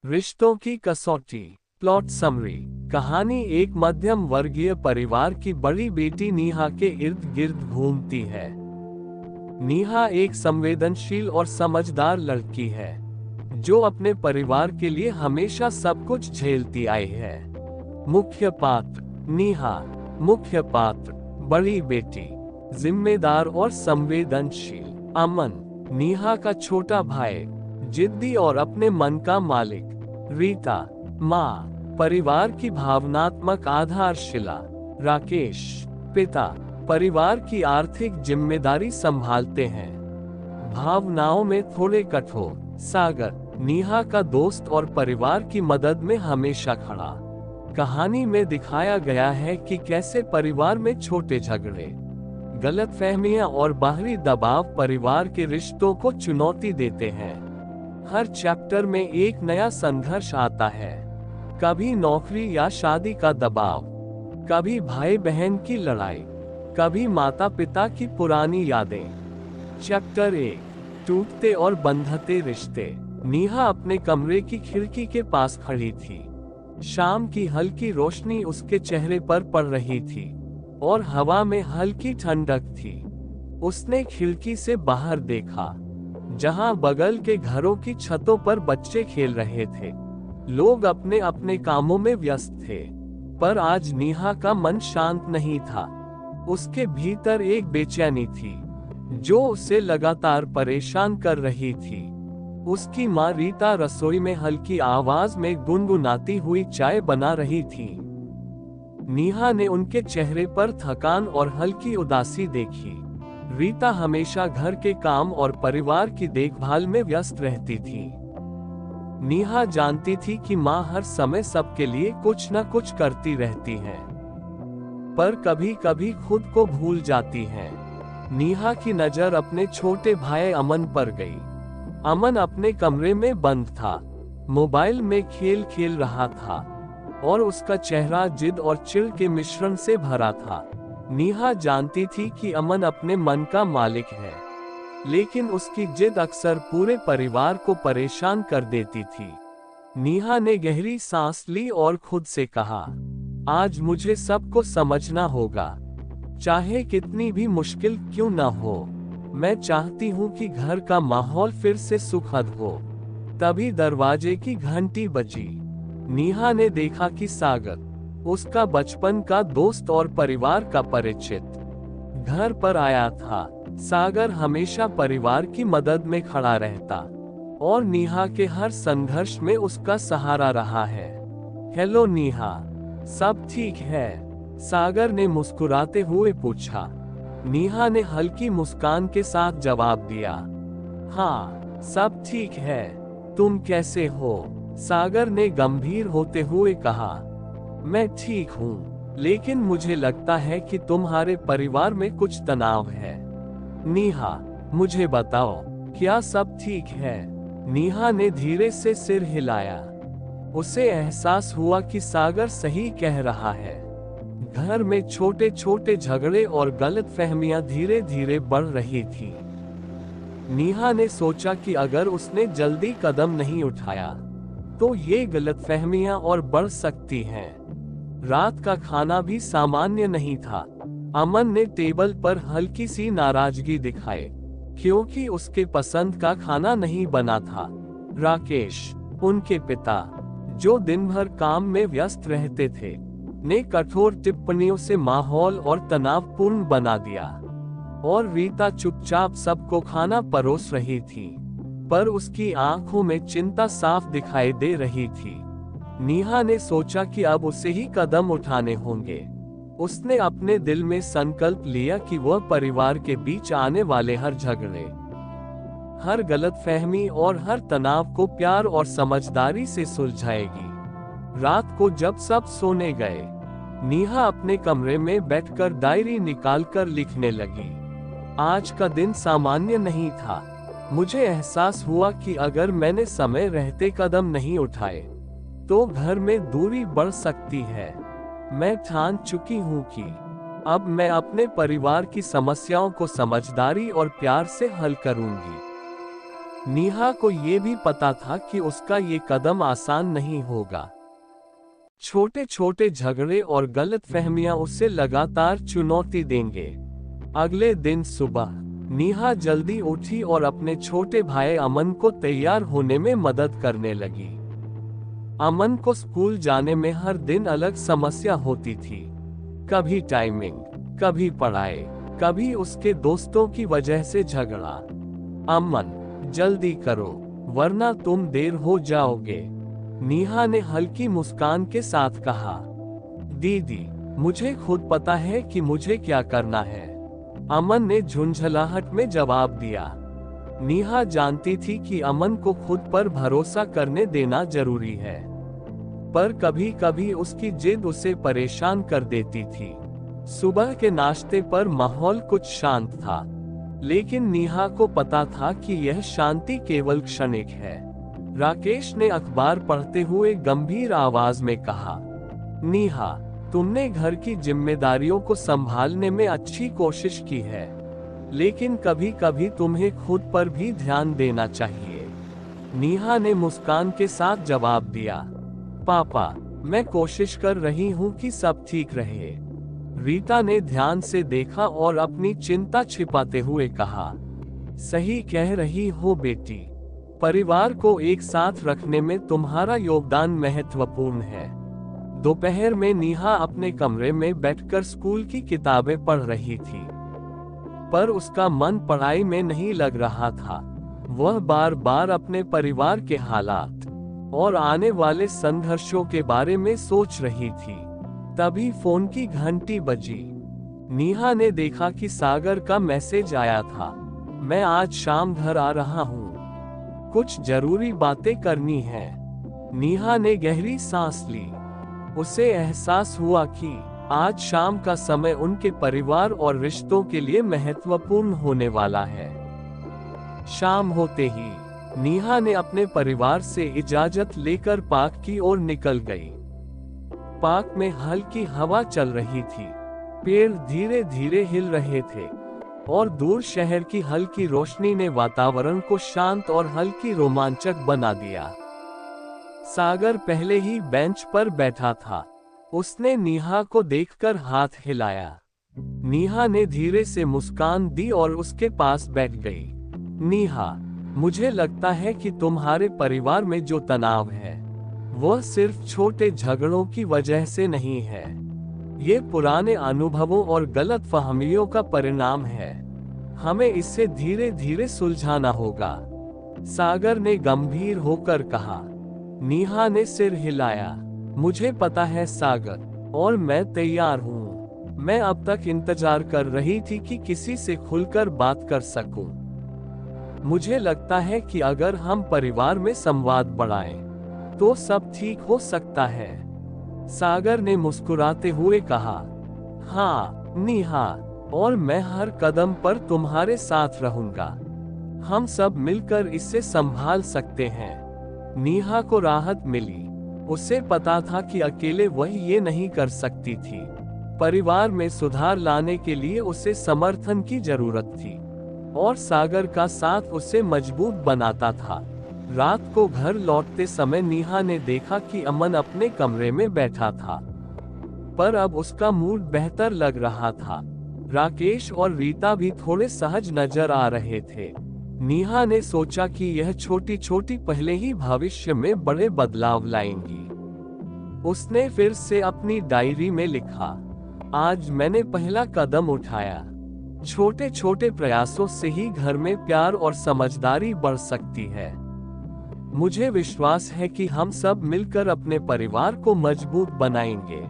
रिश्तों की कसौटी। Plot summary. कहानी एक मध्यम वर्गीय परिवार की बड़ी बेटी नेहा के इर्द गिर्द घूमती है। नेहा एक संवेदनशील और समझदार लड़की है जो अपने परिवार के लिए हमेशा सब कुछ झेलती आई है। मुख्य पात्र नेहा। मुख्य पात्र बड़ी बेटी, जिम्मेदार और संवेदनशील। अमन, नेहा का छोटा भाई, जिद्दी और अपने मन का मालिक। रीता, माँ, परिवार की भावनात्मक आधारशिला। राकेश, पिता, परिवार की आर्थिक जिम्मेदारी संभालते हैं। भावनाओं में थोड़े कठोर। सागर, नेहा का दोस्त और परिवार की मदद में हमेशा खड़ा। कहानी में दिखाया गया है कि कैसे परिवार में छोटे झगड़े, गलतफहमियां और बाहरी दबाव परिवार के रिश्तों को चुनौती देते हैं। हर चैप्टर में एक नया संघर्ष आता है। कभी नौकरी या शादी का दबाव, कभी भाई बहन की लड़ाई, कभी माता पिता की पुरानी यादें। चैप्टर 1, टूटते और बंधते रिश्ते। नेहा अपने कमरे की खिड़की के पास खड़ी थी। शाम की हल्की रोशनी उसके चेहरे पर पड़ रही थी और हवा में हल्की ठंडक थी। उसने खिड़की से बाहर देखा, जहां बगल के घरों की छतों पर बच्चे खेल रहे थे। लोग अपने अपने कामों में व्यस्त थे, पर आज नेहा का मन शांत नहीं था। उसके भीतर एक बेचैनी थी जो उसे लगातार परेशान कर रही थी। उसकी माँ रीता रसोई में हल्की आवाज में गुनगुनाती हुई चाय बना रही थी। नेहा ने उनके चेहरे पर थकान और हल्की उदासी देखी। रीता हमेशा घर के काम और परिवार की देखभाल में व्यस्त रहती थी। नेहा जानती थी कि माँ हर समय सबके लिए कुछ न कुछ करती रहती हैं, पर कभी कभी खुद को भूल जाती हैं। नेहा की नजर अपने छोटे भाई अमन पर गई। अमन अपने कमरे में बंद था, मोबाइल में खेल खेल रहा था और उसका चेहरा जिद और चिढ़ के मिश्रण से भरा था। नेहा जानती थी कि अमन अपने मन का मालिक है, लेकिन उसकी जिद अक्सर पूरे परिवार को परेशान कर देती थी। नेहा ने गहरी सांस ली और खुद से कहा, आज मुझे सबको समझना होगा, चाहे कितनी भी मुश्किल क्यों न हो। मैं चाहती हूँ कि घर का माहौल फिर से सुखद हो। तभी दरवाजे की घंटी बजी। नेहा ने देखा कि सागर, उसका बचपन का दोस्त और परिवार का परिचित, घर पर आया था। सागर हमेशा परिवार की मदद में खड़ा रहता और नेहा के हर संघर्ष में उसका सहारा रहा है। हेलो नेहा, सब ठीक है? सागर ने मुस्कुराते हुए पूछा। नेहा ने हल्की मुस्कान के साथ जवाब दिया, हाँ, सब ठीक है। तुम कैसे हो? सागर ने गंभीर होते हुए कहा, मैं ठीक हूँ, लेकिन मुझे लगता है कि तुम्हारे परिवार में कुछ तनाव है। नेहा, मुझे बताओ, क्या सब ठीक है? नेहा ने धीरे से सिर हिलाया। उसे एहसास हुआ कि सागर सही कह रहा है। घर में छोटे छोटे झगड़े और गलतफहमियां धीरे धीरे बढ़ रही थी। नेहा ने सोचा कि अगर उसने जल्दी कदम नहीं उठाया तो ये गलतफहमियां और बढ़ सकती हैं। रात का खाना भी सामान्य नहीं था। अमन ने टेबल पर हल्की सी नाराजगी दिखाई, क्योंकि उसके पसंद का खाना नहीं बना था। राकेश, उनके पिता, जो दिन भर काम में व्यस्त रहते थे, ने कठोर टिप्पणियों से माहौल और तनावपूर्ण बना दिया। और रीता चुपचाप सबको खाना परोस रही थी, पर उसकी आंखों में चिंता साफ दिखाई दे रही थी। नेहा ने सोचा कि अब उसे ही कदम उठाने होंगे। उसने अपने दिल में संकल्प लिया कि वह परिवार के बीच आने वाले हर झगड़े, हर गलतफहमी और हर तनाव को प्यार और समझदारी से सुलझाएगी। रात को जब सब सोने गए, नेहा अपने कमरे में बैठकर डायरी निकालकर लिखने लगी। आज का दिन सामान्य नहीं था। मुझे एहसास हुआ कि अगर मैंने समय रहते कदम नहीं उठाए तो घर में दूरी बढ़ सकती है। मैं ठान चुकी हूँ कि अब मैं अपने परिवार की समस्याओं को समझदारी और प्यार से हल करूंगी। नेहा को ये भी पता था कि उसका ये कदम आसान नहीं होगा। छोटे छोटे झगड़े और गलतफहमियां उसे लगातार चुनौती देंगे। अगले दिन सुबह नेहा जल्दी उठी और अपने छोटे भाई अमन को तैयार होने में मदद करने लगी। अमन को स्कूल जाने में हर दिन अलग समस्या होती थी, कभी टाइमिंग, कभी पढ़ाई, कभी उसके दोस्तों की वजह से झगड़ा। अमन, जल्दी करो वरना तुम देर हो जाओगे, नेहा ने हल्की मुस्कान के साथ कहा। दीदी, मुझे खुद पता है कि मुझे क्या करना है, अमन ने झुंझलाहट में जवाब दिया। नेहा जानती थी कि अमन को खुद पर भरोसा करने देना जरूरी है, पर कभी कभी उसकी जिद उसे परेशान कर देती थी। सुबह के नाश्ते पर माहौल कुछ शांत था, लेकिन नेहा को पता था कि यह शांति केवल क्षणिक है। राकेश ने अखबार पढ़ते हुए गंभीर आवाज में कहा, नेहा, तुमने घर की जिम्मेदारियों को संभालने में अच्छी कोशिश की है, लेकिन कभी कभी तुम्हें खुद पर भी ध्यान देना चाहिए। नेहा ने मुस्कान के साथ जवाब दिया, पापा, मैं कोशिश कर रही हूँ कि सब ठीक रहे। रीता ने ध्यान से देखा और अपनी चिंता छिपाते हुए कहा, सही कह रही हो बेटी, परिवार को एक साथ रखने में तुम्हारा योगदान महत्वपूर्ण है। दोपहर में नेहा अपने कमरे में बैठकर स्कूल की किताबें पढ़ रही थी, पर उसका मन पढ़ाई में नहीं लग रहा था। वह बार बार अपने परिवार के हालात और आने वाले संघर्षों के बारे में सोच रही थी। तभी फोन की घंटी बजी। नेहा ने देखा कि सागर का मैसेज आया था, मैं आज शाम घर आ रहा हूँ, कुछ जरूरी बातें करनी है। नेहा ने गहरी सांस ली। उसे एहसास हुआ कि आज शाम का समय उनके परिवार और रिश्तों के लिए महत्वपूर्ण होने वाला है। शाम होते ही नेहा ने अपने परिवार से इजाजत लेकर पार्क की ओर निकल गई। पार्क में हल्की हवा चल रही थी, पेड़ धीरे धीरे हिल रहे थे और दूर शहर की हल्की रोशनी ने वातावरण को शांत और हल्की रोमांचक बना दिया। सागर पहले ही बेंच पर बैठा था। उसने नेहा को देखकर हाथ हिलाया। नेहा ने धीरे से मुस्कान दी और उसके पास बैठ गई। नेहा, मुझे लगता है कि तुम्हारे परिवार में जो तनाव है वह सिर्फ छोटे झगड़ों की वजह से नहीं है, ये पुराने अनुभवों और गलतफहमियों का परिणाम है। हमें इसे धीरे धीरे सुलझाना होगा, सागर ने गंभीर होकर कहा। नेहा ने सिर हिलाया। मुझे पता है सागर, और मैं तैयार हूँ। मैं अब तक इंतजार कर रही थी कि किसी से खुलकर बात कर सकूं। मुझे लगता है कि अगर हम परिवार में संवाद बढ़ाएं, तो सब ठीक हो सकता है, सागर ने मुस्कुराते हुए कहा। हाँ नेहा, और मैं हर कदम पर तुम्हारे साथ रहूंगा। हम सब मिलकर इसे संभाल सकते हैं। नेहा को राहत मिली। उसे पता था कि अकेले वह ये नहीं कर सकती थी। परिवार में सुधार लाने के लिए उसे समर्थन की जरूरत थी, और सागर का साथ उसे मजबूत बनाता था। रात को घर लौटते समय नेहा ने देखा कि अमन अपने कमरे में बैठा था, पर अब उसका मूड बेहतर लग रहा था। राकेश और रीता भी थोड़े सहज नजर आ रहे थे। नेहा ने सोचा कि यह छोटी छोटी पहले ही भविष्य में बड़े बदलाव लाएंगी। उसने फिर से अपनी डायरी में लिखा, आज मैंने पहला कदम उठाया। छोटे छोटे प्रयासों से ही घर में प्यार और समझदारी बढ़ सकती है। मुझे विश्वास है कि हम सब मिलकर अपने परिवार को मजबूत बनाएंगे।